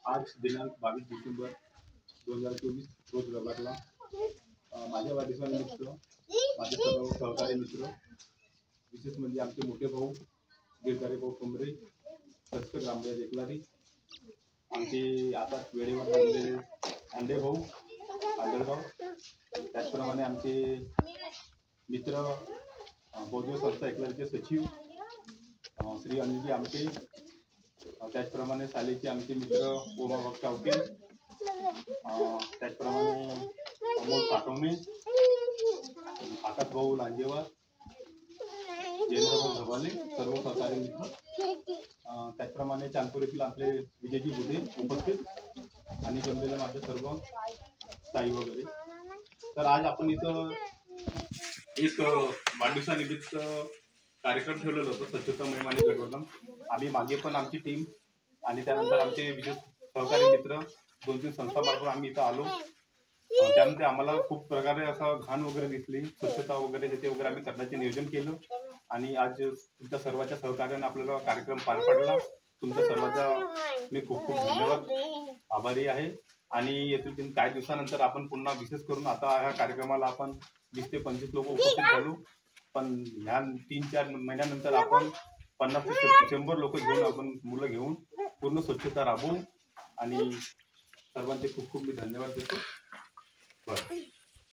आज दिनांक 22 डिसेंबर 2024 रोज रविवारला माझ्या वाढदिवसानिमित्त माझे सर्व सहकारी मित्र, विशेष म्हणजे आमचे मोठे भाऊ गिरधारी भाऊ ठोंबरे, तस्कर रामराज एकलारी, आमचे आता वेळेवर लागलेले अंडे भाऊ आंधळगाव, त्याचप्रमाणे आमचे मित्र बौद्ध संस्था एकलारीचे सचिव श्री अनिलजी आमटे, त्याचप्रमाणे शालेचे आमचे मित्र ओमा चावके, त्याचप्रमाणे अमोल साठवणे, आकाश भाऊ लांजेवार, जयेंद्र भाऊ धबाले, सर्व सहकारी मित्र, त्याचप्रमाणे चांदपूर येथील आपले विजयजी बुधे उपस्थित आणि जमलेले माझे सर्व स्थायी वगैरे. तर आज आपण इथं एक वाढदिवसानिमित्त कार्यक्रम ठेवलेला होता स्वच्छता मोहीम आणि गडवर्धन. आम्ही मागे पण आमची टीम आणि त्यानंतर आमचे विशेष सहकारी मित्र 2-3 संस्थामार्फत आम्ही इथं आलो. त्यानंतर आम्हाला खूप प्रकारे असं घाण वगैरे दिसली, स्वच्छता वगैरे ते वगैरे आम्ही करण्याचे नियोजन केलं आणि आज तुमच्या सर्वांच्या सहकार्याने आपल्याला कार्यक्रम पार पडला. तुमच्या सर्वांचा मी खूप खूप धन्यवाद आभारी आहे. आणि येथील काही दिवसानंतर आपण पुन्हा विशेष करून आता ह्या कार्यक्रमाला आपण 20 ते 25 लोक उपस्थित झालो, पण ह्या 3-4 महिन्यानंतर आपण 50 ते 100 लोक घेऊन आपण मुलं घेऊन पूर्ण स्वच्छता राबवू आणि सर्वांचे खूप खूप मी धन्यवाद देतो. बरं.